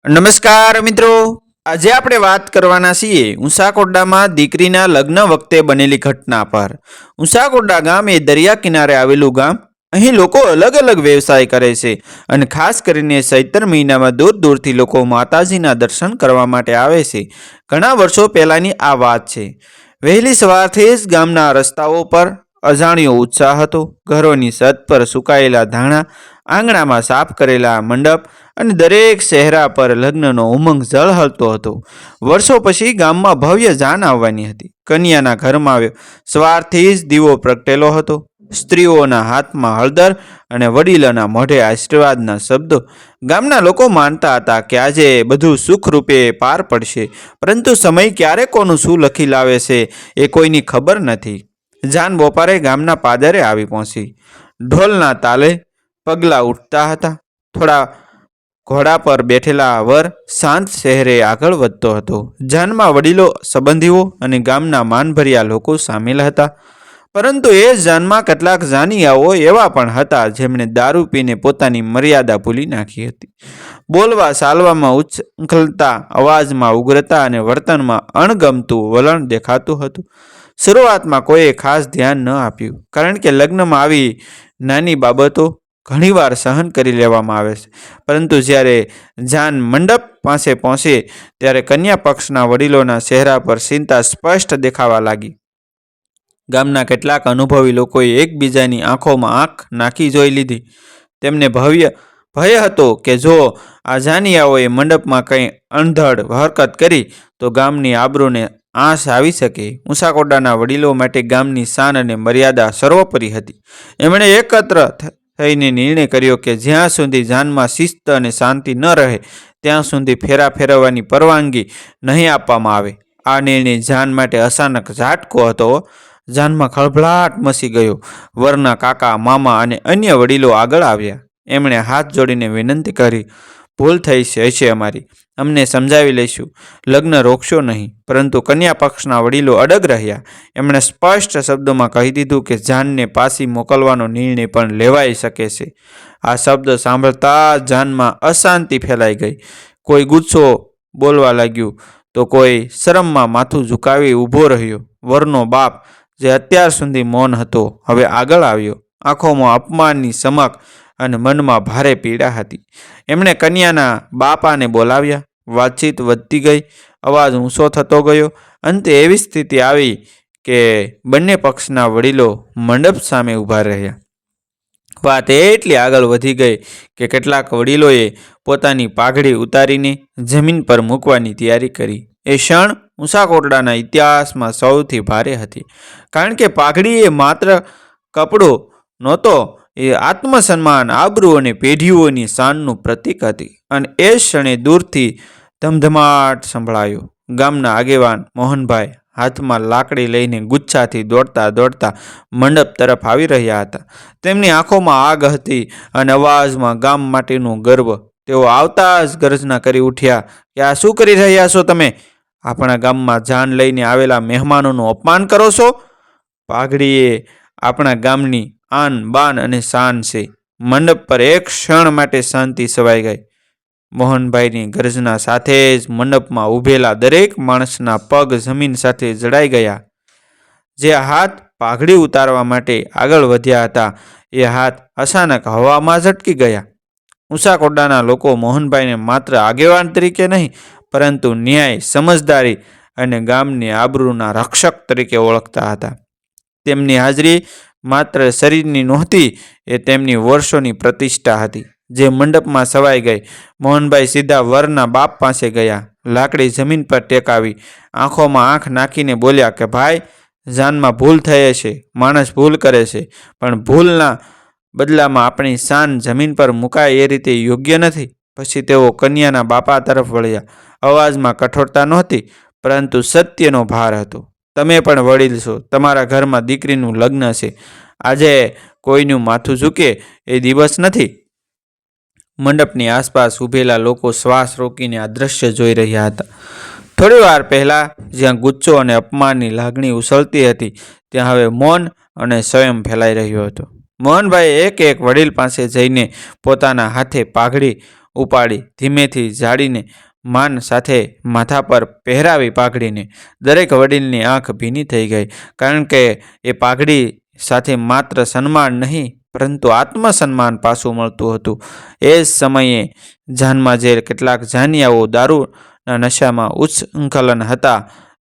નમસ્કાર મિત્રો, આજે આપણે વાત કરવાના છીએ ઉંસાકોટડામાં દીકરીના લગ્ન વખતે બનેલી ઘટના પર। ઉંસાકોટડા ગામ એ દરિયા કિનારે આવેલું ગામ। અહીં લોકો અલગ અલગ વ્યવસાય કરે છે અને ખાસ કરીને ચૈત્ર મહિનામાં દૂર દૂરથી લોકો માતાજીના દર્શન કરવા માટે આવે છે। ઘણા વર્ષો પહેલાંની આ વાત છે। વહેલી સવારથી જ ગામના રસ્તાઓ પર અજાણ્યો ઉત્સાહ હતો। ઘરોની છત પર સુકાયેલા ધાણા, આંગણામાં સાફ કરેલા મંડપ અને દરેક ચહેરા પર લગ્નનો ઉમંગ ઝળહળતો હતો। વર્ષો પછી ગામમાં ભવ્ય જાન આવવાની હતી। કન્યાના ઘરમાં સવારથી જ દીવો પ્રગટેલો હતો। સ્ત્રીઓના હાથમાં હળદર અને વડીલોના મોઢે આશીર્વાદના શબ્દો। ગામના લોકો માનતા હતા કે આજે બધું સુખરૂપે પાર પડશે, પરંતુ સમય ક્યારે કોનું શું લખી લાવે છે એ કોઈની ખબર નથી। જાન બપોરે ગામના પાદરે આવી પહોંચી। ઢોલના તાલે પગલાં ઉઠતા હતા। થોડા ઘોડા પર બેઠેલા વર શાંત શહેરે આગળ વધતો હતો। જાનમાં વડીલો, સંબંધીઓ અને ગામના માનભર્યા લોકો સામેલ હતા। પરંતુ એ જાનમાં કેટલાક જાનિયાઓ એવા પણ હતા જેમણે દારૂ પીને પોતાની મર્યાદા ભૂલી નાખી હતી। બોલવા ચાલવામાં ઉચ્છૃંખલતા, અવાજમાં ઉગ્રતા અને વર્તનમાં અણગમતું વલણ દેખાતું હતું। શરૂઆતમાં કોઈએ ખાસ ધ્યાન ન આપ્યું, કારણ કે લગ્નમાં આવી નાની બાબતો ઘણીવાર સહન કરી લેવામાં આવે છે। પરંતુ જ્યારે જાન મંડપ પાસે પહોંચે ત્યારે કન્યા પક્ષના વડીલોના ચહેરા પર ચિંતા સ્પષ્ટ દેખાવા લાગી। ગામના કેટલાક અનુભવી લોકોએ એકબીજાની આંખોમાં આંખ નાખી જોઈ લીધી। તેમને ભય હતો કે જો આ જાનિયાઓએ મંડપમાં કંઈ અણધડ હરકત કરી તો ગામની આબરૂને આંચ આવી શકે। ઉંસાકોટડાના વડીલો માટે ગામની શાન અને મર્યાદા સર્વોપરી હતી। એમણે એકત્ર થઈને નિર્ણય કર્યો કે જ્યાં સુધી જાનમાં શિસ્ત અને શાંતિ ન રહે ત્યાં સુધી ફેરા ફેરવવાની પરવાનગી નહીં આપવામાં આવે। આ નિર્ણય જાન માટે અચાનક ઝાટકો હતો। જાનમાં ખળભળાટ મચી ગયો। વરના કાકા, મામા અને અન્ય વડીલો આગળ આવ્યા। એમણે હાથ જોડીને વિનંતી કરી, ભૂલ થઈ હશે અમારી, અમને સમજાવી લઈશું, લગ્ન રોકશો નહીં। પરંતુ કન્યા પક્ષના વડીલો અડગ રહ્યા। એમણે સ્પષ્ટ શબ્દોમાં કહી દીધું કે જાનને પાછી મોકલવાનો નિર્ણય પણ લેવાઈ શકે છે। આ શબ્દ સાંભળતા જાનમાં અશાંતિ ફેલાઈ ગઈ। કોઈ ગુસ્સો બોલવા લાગ્યું તો કોઈ શરમમાં માથું ઝુકાવી ઊભો રહ્યો। વરનો બાપ, જે અત્યાર સુધી મૌન હતો, હવે આગળ આવ્યો। આંખોમાં અપમાનની ચમક અને મનમાં ભારે પીડા હતી। એમણે કન્યાના બાપાને બોલાવ્યા। વાતચીત વધતી ગઈ, અવાજ ઊંચો થતો ગયો। અંતે એવી સ્થિતિ આવી કે બંને પક્ષના વડીલો મંડપ સામે ઊભા રહ્યા। વાત એટલી આગળ વધી ગઈ કે કેટલાક વડીલોએ પોતાની પાઘડી ઉતારીને જમીન પર મૂકવાની તૈયારી કરી। એ ક્ષણ ઉંસાકોટડાના ઇતિહાસમાં સૌથી ભારે હતી, કારણ કે પાઘડી એ માત્ર કપડો નહોતો, એ આત્મસન્માન, આબરૂ અને પેઢીઓની શાનનું પ્રતીક હતી। અને એ ક્ષણે દૂરથી ધમધમાટ સંભળાયો। ગામના આગેવાન મોહનભાઈ હાથમાં લાકડી લઈને ગુચ્છાથી દોડતા દોડતા મંડપ તરફ આવી રહ્યા હતા। તેમની આંખોમાં આગ હતી અને અવાજમાં ગામ માટેનું ગર્વ। તેઓ આવતા જ ગર્જના કરી ઉઠ્યા કે આ શું કરી રહ્યા છો તમે? આપણા ગામમાં જાન લઈને આવેલા મહેમાનોનું અપમાન કરો છો? પાઘડી એ આપણા ગામની આન, બાન અને શાન છે। મંડપ પર એક ક્ષણ માટે શાંતિ છવાઈ ગઈ। મોહનભાઈની ગર્જના સાથે જ મંડપમાં ઊભેલા દરેક માણસના પગ જમીન સાથે જડાઈ ગયા। જે હાથ પાઘડી ઉતારવા માટે આગળ વધ્યા હતા એ હાથ અચાનક હવામાં ઝટકી ગયા। ઉંસાકોટડાના લોકો મોહનભાઈને માત્ર આગેવાન તરીકે નહીં, પરંતુ ન્યાય, સમજદારી અને ગામની આબરૂના રક્ષક તરીકે ઓળખતા હતા। તેમની હાજરી માત્ર શરીરની નહોતી, એ તેમની વર્ષોની પ્રતિષ્ઠા હતી, જે મંડપમાં છવાઈ ગઈ। મોહનભાઈ સીધા વરના બાપ પાસે ગયા, લાકડી જમીન પર ટેકાવી, આંખોમાં આંખ નાખીને બોલ્યા કે ભાઈ, જાનમાં ભૂલ થઈ છે, માણસ ભૂલ કરે છે, પણ ભૂલના બદલામાં આપણી શાન જમીન પર મુકાય એ રીતે યોગ્ય નથી। પછી તેઓ કન્યાના બાપા તરફ વળ્યા। અવાજમાં કઠોરતા નહોતી, પરંતુ સત્યનો ભાર હતો। તમે પણ વડીલ છો, તમારા ઘરમાં દીકરીનું લગ્ન છે, આજે કોઈનું માથું ઝૂકે એ દિવસ નથી। મંડપની આસપાસ ઊભેલા લોકો શ્વાસ રોકીને આ દ્રશ્ય જોઈ રહ્યા હતા। થોડી વાર પહેલાં જ્યાં ગુસ્સો અને અપમાનની લાગણી ઉછળતી હતી, ત્યાં હવે મૌન અને સંયમ ફેલાઈ રહ્યો હતો। મોહનભાઈ એક એક વડીલ પાસે જઈને પોતાના હાથે પાઘડી ઉપાડી ધીમેથી ઝાડીને માન સાથે માથા પર પહેરાવી પાઘડીને દરેક વડીલની આંખ ભીની થઈ ગઈ, કારણ કે એ પાઘડી સાથે માત્ર સન્માન નહીં પરંતુ આત્મસન્માન પાછું મળતું હતું. એ જ સમયે જાનમાં જે કેટલાક જાનિયાઓ દારૂના નશામાં ઉચ્છૃંખલન હતા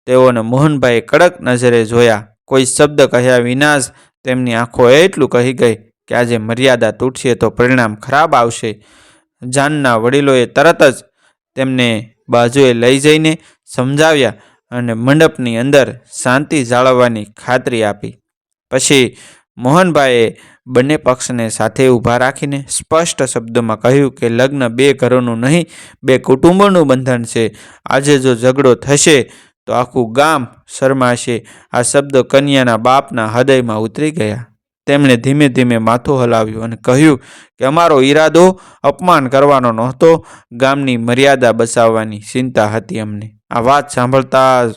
તેઓને મોહનભાઈએ કડક નજરે જોયા. કોઈ શબ્દ કહ્યા વિના જ તેમની આંખો એટલું કહી ગઈ કે આજે મર્યાદા તૂટશે તો પરિણામ ખરાબ આવશે. જાનના વડીલોએ તરત જ તેમને બાજુએ લઈ જઈને સમજાવ્યા અને મંડપની અંદર શાંતિ જાળવવાની ખાતરી આપી. પછી મોહનભાઈએ બંને પક્ષને સાથે ઊભા રાખીને સ્પષ્ટ શબ્દોમાં કહ્યું કે લગ્ન બે ઘરોનું નહીં, બે કુટુંબોનું બંધન છે. આજે જો ઝઘડો થશે તો આખું ગામ શરમાશે. આ શબ્દો કન્યાના બાપના હૃદયમાં ઉતરી ગયા. તેમણે ધીમે ધીમે માથું હલાવ્યું અને કહ્યું કે અમારો ઈરાદો અપમાન કરવાનો નહોતો, ગામની મર્યાદા બચાવવાની ચિંતા હતી અમને. આ વાત સાંભળતા જ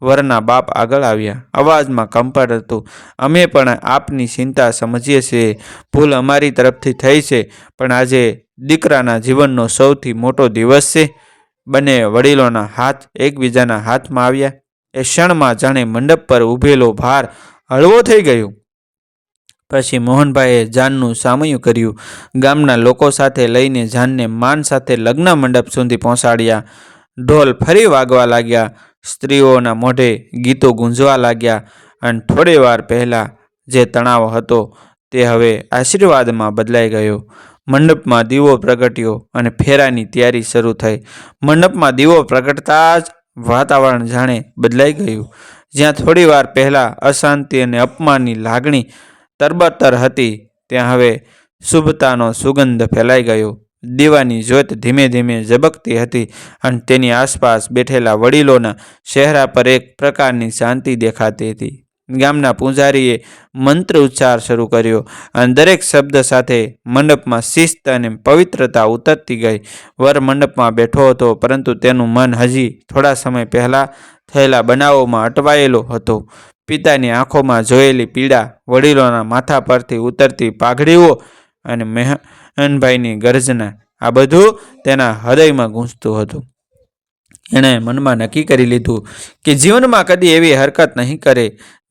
વરના બાપ આગળ આવ્યા. અવાજમાં કંપન હતું. અમે પણ આપની ચિંતા સમજીએ છીએ. ભૂલ અમારી તરફથી થઈ છે, પણ આજે દીકરાના જીવનનો સૌથી મોટો દિવસ છે. બંને વડીલોના હાથ એકબીજાના હાથમાં આવ્યા. એ ક્ષણમાં જાણે મંડપ પર ઊભેલો ભાર હળવો થઈ ગયો. પછી મોહનભાઈએ જાનનું સામયું કર્યું. ગામના લોકો સાથે લઈને જાનને માન સાથે લગ્ન મંડપ સુધી પહોંચાડ્યા. ઢોલ ફરી વાગવા લાગ્યા, સ્ત્રીઓના મોઢે ગીતો ગુંજવા લાગ્યા અને થોડી વાર પહેલાં જે તણાવ હતો તે હવે આશીર્વાદમાં બદલાઈ ગયો. મંડપમાં દીવો પ્રગટ્યો અને ફેરાની તૈયારી શરૂ થઈ. મંડપમાં દીવો પ્રગટતા જ વાતાવરણ જાણે બદલાઈ ગયું. જ્યાં થોડી વાર પહેલાં અશાંતિ અને અપમાનની લાગણી તરબતર હતી ત્યાં હવે શુભતાનો સુગંધ ફેલાઈ ગયો. દીવાની જ્યોત ધીમે ધીમે ઝબકતી હતી અને તેની આસપાસ બેઠેલા વડીલોના ચહેરા પર એક પ્રકારની શાંતિ દેખાતી હતી. ગામના પૂજારીએ મંત્ર ઉચ્ચાર શરૂ કર્યો અને દરેક શબ્દ સાથે મંડપમાં શિસ્ત અને પવિત્રતા ઉતરતી ગઈ. વર મંડપમાં બેઠો હતો, પરંતુ તેનું મન હજી થોડા સમય પહેલાં થયેલા બનાવોમાં અટવાયેલો હતો. પિતાની આંખોમાં જોયેલી પીડા, વડીલોના માથા પરથી ઉતરતી પાઘડીઓ અને મોહનભાઈની ગર્જના, આ બધું તેના હૃદયમાં ગૂંજતું હતું. એણે મનમાં નક્કી કરી લીધું કે જીવનમાં કદી એવી હરકત નહીં કરે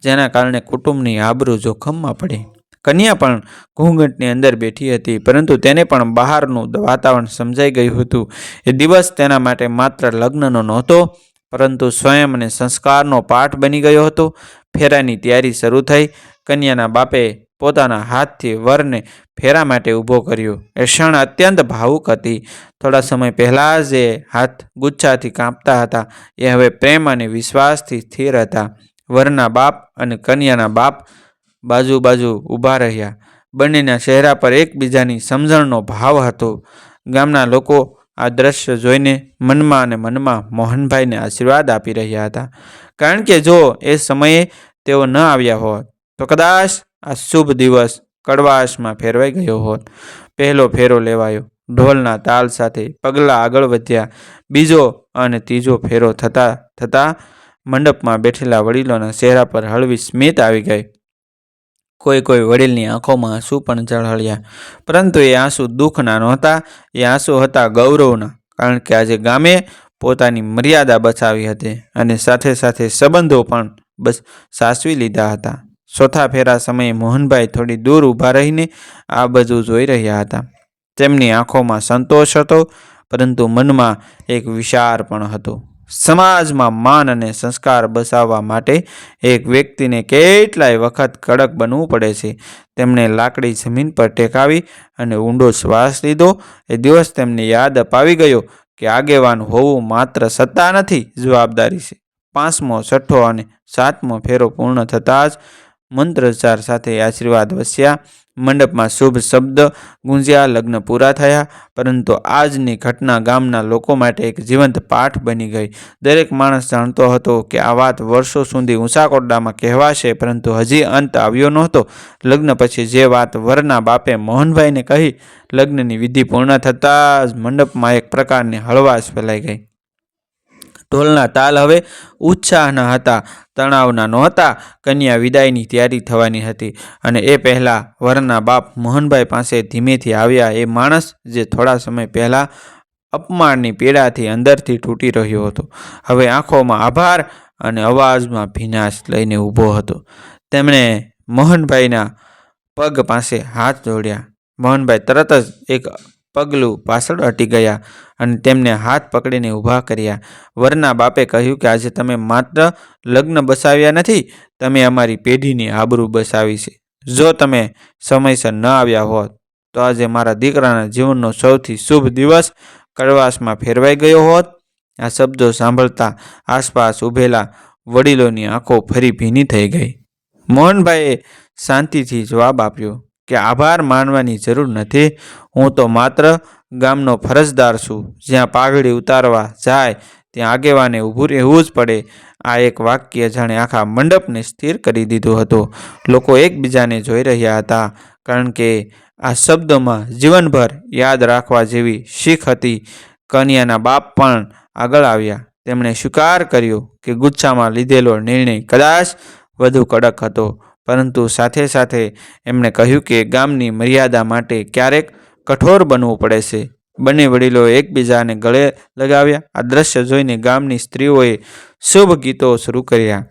જેના કારણે કુટુંબની આબરૂ જોખમમાં પડે. કન્યા પણ ઘૂંઘટની અંદર બેઠી હતી, પરંતુ તેને પણ બહારનું વાતાવરણ સમજાઈ ગયું હતું. એ દિવસ તેના માટે માત્ર લગ્નનો નહોતો, પરંતુ સ્વયં અને સંસ્કારનો પાઠ બની ગયો હતો. ફેરાની તૈયારી શરૂ થઈ. કન્યાના બાપે પોતાના હાથથી વરને ફેરા માટે ઊભો કર્યો. એ ક્ષણ અત્યંત ભાવુક હતી. થોડા સમય પહેલાં જ એ હાથ ગુચ્છાથી કાંપતા હતા, એ હવે પ્રેમ અને વિશ્વાસથી સ્થિર હતા. વરના બાપ અને કન્યાના બાપ બાજુ બાજુ ઊભા રહ્યા. બંનેના ચહેરા પર એકબીજાની સમજણનો ભાવ હતો. ગામના લોકો આ દ્રશ્ય જોઈને મનમાં અને મનમાં મોહનભાઈને આશીર્વાદ આપી રહ્યા હતા, કારણ કે જો એ સમયે તેઓ ન આવ્યા હોત તો કદાચ આ શુભ દિવસ કડવાશમાં ફેરવાઈ ગયો હોત. પહેલો ફેરો લેવાયો. ઢોલના તાલ સાથે પગલાં આગળ વધ્યા. બીજો અને ત્રીજો ફેરો થતાં મંડપમાં બેઠેલા વડીલોના ચહેરા પર હળવી સ્મિત આવી ગઈ. કોઈ વડીલની આંખોમાં આંસુ પણ ઝળહળ્યા, પરંતુ એ આંસુ દુઃખના નહોતા, એ આંસુ હતા ગૌરવના, કારણ કે આજે ગામે પોતાની મર્યાદા બચાવી હતી અને સાથે સાથે સંબંધો પણ સાચવી લીધા હતા. ચોથા ફેરા સમયે મોહનભાઈ થોડી દૂર ઊભા રહીને આ બધું જોઈ રહ્યા હતા. તેમની આંખોમાં સંતોષ હતો, પરંતુ મનમાં એક વિચાર પણ હતો. સમાજમાં માન અને સંસ્કાર બચાવવા માટે એક વ્યક્તિને કેટલાય વખત કડક બનવું પડે છે. તેમણે લાકડી જમીન પર ટેકાવી અને ઊંડો શ્વાસ લીધો. એ દિવસ તેમને યાદ અપાવી ગયો કે આગેવાન હોવું માત્ર સત્તા નથી, જવાબદારી છે. 5મો, 6ઠ્ઠો અને 7મો ફેરો પૂર્ણ થતાં જ મંત્રોચ્ચાર સાથે આશીર્વાદ વસ્યા. મંડપમાં શુભ શબ્દ ગુંજ્યા. લગ્ન પૂરા થયા, પરંતુ આજની ઘટના ગામના લોકો માટે એક જીવંત પાઠ બની ગઈ. દરેક માણસ જાણતો હતો કે આ વાત વર્ષો સુધી ઊંચાકોટડામાં કહેવાશે, પરંતુ હજી અંત આવ્યો નહોતો. લગ્ન પછી જે વાત વરના બાપે મોહનભાઈને કહી, લગ્નની વિધિ પૂર્ણ થતાં જ મંડપમાં એક પ્રકારની હળવાશ ફેલાઈ ગઈ. ઢોલના તાલ હવે ઉત્સાહના હતા, તણાવના નહોતા. કન્યા વિદાયની તૈયારી થવાની હતી અને એ પહેલાં વરના બાપ મોહનભાઈ પાસે ધીમેથી આવ્યા. એ માણસ જે થોડા સમય પહેલાં અપમાનની પીડાથી અંદરથી તૂટી રહ્યો હતો, હવે આંખોમાં આભાર અને અવાજમાં ભીનાશ લઈને ઊભો હતો. તેમણે મોહનભાઈના પગ પાસે હાથ જોડ્યા. મોહનભાઈ તરત જ એક પગલું પાછળ હટી ગયા અને તેમને હાથ પકડીને ઊભા કર્યા. વરના બાપે કહ્યું કે આજે તમે માત્ર લગ્ન બસાવ્યા નથી, તમે અમારી પેઢીની આબરૂ બસાવી છે. જો તમે સમયસર ન આવ્યા હોત તો આજે મારા દીકરાના જીવનનો સૌથી શુભ દિવસ કડવાશમાં ફેરવાઈ ગયો હોત. આ શબ્દો સાંભળતા આસપાસ ઊભેલા વડીલોની આંખો ફરી ભીની થઈ ગઈ. મોહનભાઈએ શાંતિથી જવાબ આપ્યો કે આભાર માનવાની જરૂર નથી. હું તો માત્ર ગામનો ફરજદાર છું. જ્યાં પાઘડી ઉતારવા જાય ત્યાં આગેવાને ઊભું રહેવું જ પડે. આ એક વાક્ય જાણે આખા મંડપને સ્થિર કરી દીધો હતો. લોકો એકબીજાને જોઈ રહ્યા હતા, કારણ કે આ શબ્દોમાં જીવનભર યાદ રાખવા જેવી શીખ હતી. કન્યાના બાપ પણ આગળ આવ્યા. તેમણે સ્વીકાર કર્યો કે ગુસ્સામાં લીધેલો નિર્ણય કદાચ વધુ કડક હતો, પરંતુ સાથે સાથે એમણે કહ્યું કે ગામની મર્યાદા માટે ક્યારેક કઠોર બનવું પડે છે. બંને વડીલોએ એકબીજાને ગળે લગાવ્યા. આ દ્રશ્ય જોઈને ગામની સ્ત્રીઓએ શુભ ગીતો શરૂ કર્યા.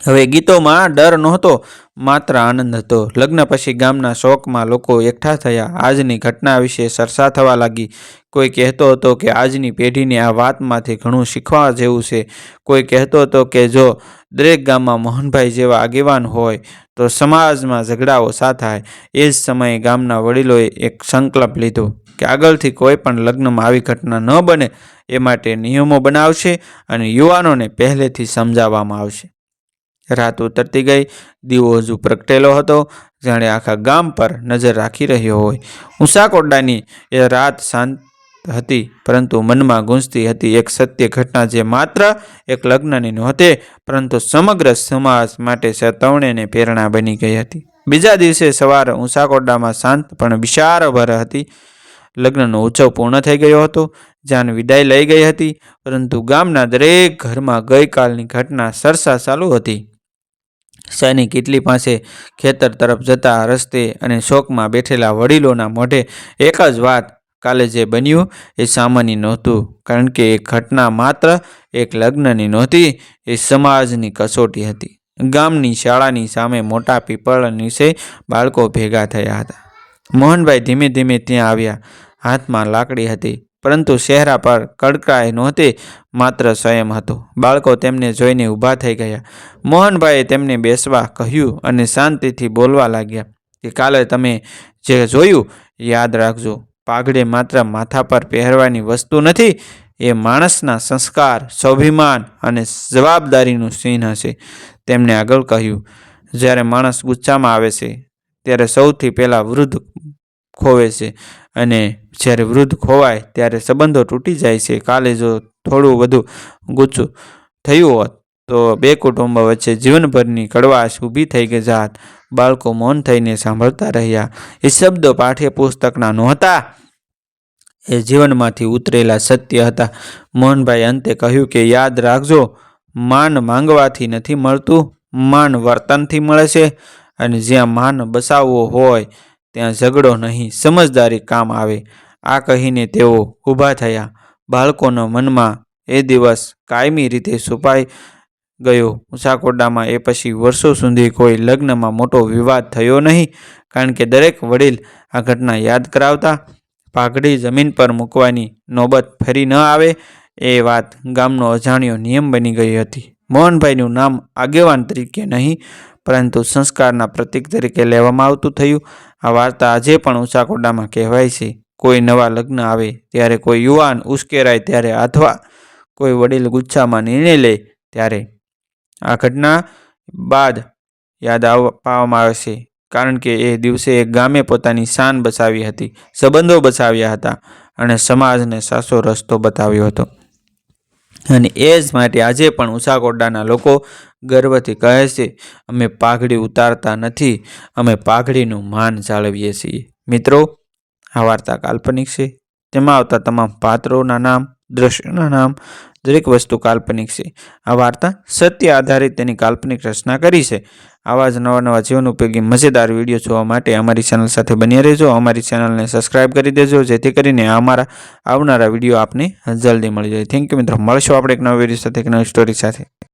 હવે ગીતોમાં ડર નહોતો, માત્ર આનંદ હતો. લગ્ન પછી ગામના શોકમાં લોકો એકઠા થયા. આજની ઘટના વિશે ચર્ચા થવા લાગી. કોઈ કહેતો હતો કે આજની પેઢીને આ વાતમાંથી ઘણું શીખવા જેવું છે. કોઈ કહેતો હતો કે જો દરેક ગામમાં મોહનભાઈ જેવા આગેવાન હોય તો સમાજમાં ઝઘડા ઓછા થાય. એ જ સમયે ગામના વડીલોએ એક સંકલ્પ લીધો કે આગળથી કોઈ પણ લગ્નમાં આવી ઘટના ન બને એ માટે નિયમો બનાવશે અને યુવાનોને પહેલેથી સમજાવવામાં આવશે. રાત ઉતરતી ગઈ. દીવો હજુ પ્રગટેલો હતો, જાણે આખા ગામ પર નજર રાખી રહ્યો હોય. ઊંસાકોટડાની એ રાત શાંત હતી, પરંતુ મનમાં ગૂંજતી હતી એક સત્ય ઘટના, જે માત્ર એક લગ્નની નહોતી, પરંતુ સમગ્ર સમાજ માટે ચેતવણી અને પ્રેરણા બની ગઈ હતી. બીજા દિવસે સવાર ઊંસાકોટડામાં શાંત પણ વિચારભર હતી. લગ્નનો ઉત્સવ પૂર્ણ થઈ ગયો હતો. જાન વિદાય લઈ ગઈ હતી, પરંતુ ગામના દરેક ઘરમાં ગઈકાલની ઘટના ચર્ચા ચાલુ હતી. સૈની કીટલી પાસે ખેતર તરફ જતા રસ્તે અને શોકમાં બેઠેલા વડીલોના મોઢે એક જ વાત, કાલે જે બન્યું એ સામાન્ય નહોતું, કારણ કે એ ઘટના માત્ર એક લગ્નની નહોતી, એ સમાજની કસોટી હતી. ગામની શાળાની સામે મોટા પીપળ નીચે બાળકો ભેગા થયા હતા. મોહનભાઈ ધીમે ધીમે ત્યાં આવ્યા. હાથમાં લાકડી હતી, પરંતુ ચહેરા પર કડકાઈ નહોતી, માત્ર સંયમ હતો. બાળકો તેમને જોઈને ઊભા થઈ ગયા. મોહનભાઈએ તેમને બેસવા કહ્યું અને શાંતિથી બોલવા લાગ્યા કે કાલે તમે જે જોયું યાદ રાખજો. પાઘડી માત્ર માથા પર પહેરવાની વસ્તુ નથી, એ માણસના સંસ્કાર, સ્વાભિમાન અને જવાબદારીનું ચિહ્ન છે. તેમણે આગળ કહ્યું, જ્યારે માણસ ગુસ્સામાં આવે છે ત્યારે સૌથી પહેલાં વૃદ્ધ ખોવે છે, અને જ્યારે વૃદ્ધ ખોવાય ત્યારે સંબંધો તૂટી જાય છે. કાલે જો થોડું વધુ ગુસ્સો થયું હોત તો બે કુટુંબો વચ્ચે જીવનભરની કડવાશ ઊભી થઈ ગઈ જાત. બાળકો મૌન થઈને સાંભળતા રહ્યા. એ શબ્દો પાઠ્યપુસ્તકના નહોતા, એ જીવનમાંથી ઉતરેલા સત્ય હતા. મોહનભાઈ અંતે કહ્યું કે યાદ રાખજો, માન માંગવાથી નથી મળતું, માન વર્તનથી મળે છે. અને જ્યાં માન બસાવવો હોય ત્યાં ઝઘડો નહીં, સમજદારી કામ આવે. આ કહીને તેઓ ઊભા થયા. બાળકોના મનમાં એ દિવસ કાયમી રીતે છુપાઈ ગયો. ઊંસાકોટડામાં એ પછી વર્ષો સુધી કોઈ લગ્નમાં મોટો વિવાદ થયો નહીં, કારણ કે દરેક વડીલ આ ઘટના યાદ કરાવતા. પાઘડી જમીન પર મૂકવાની નોબત ફરી ન આવે, એ વાત ગામનો અજાણ્યો નિયમ બની ગઈ હતી. મોહનભાઈનું નામ આગેવાન તરીકે નહીં, પરંતુ સંસ્કારના પ્રતીક તરીકે લેવામાં આવતું થયું. આ વાર્તા આજે પણ ઊંસાકોટડામાં કહેવાય છે. કોઈ નવા લગ્ન આવે ત્યારે, કોઈ યુવાન ઉશ્કેરાય ત્યારે, અથવા કોઈ વડીલ ગુસ્સામાં નિર્ણય લે ત્યારે આ ઘટના બાદ યાદ અપાવવામાં આવે છે, કારણ કે એ દિવસે એક ગામે પોતાની શાન બચાવી હતી, સંબંધો બચાવ્યા હતા અને સમાજને સાચો રસ્તો બતાવ્યો હતો. અને એ જ માટે આજે પણ ઊંસાકોટડાના લોકો ગર્વથી કહે છે, અમે પાઘડી ઉતારતા નથી, અમે પાઘડીનું માન જાળવીએ છીએ. મિત્રો, આ વાર્તા કાલ્પનિક છે. તેમાં આવતા તમામ પાત્રોના નામ દ્રશ્યોના નામ, દરેક વસ્તુ કાલ્પનિક છે. આ વાર્તા સત્ય આધારિત તેની કાલ્પનિક રચના કરી છે. આવા જ નવા જીવન ઉપયોગી મજેદાર વિડીયો જોવા માટે અમારી ચેનલ સાથે બન્યા રહેજો. અમારી ચેનલને સબસ્ક્રાઇબ કરી દેજો, જેથી કરીને અમારા આવનારા વિડીયો આપને જલ્દી મળી જાય. થેન્ક યુ મિત્રો. મળશું આપણે એક નવા વિડીયો સાથે, એક નવી સ્ટોરી સાથે.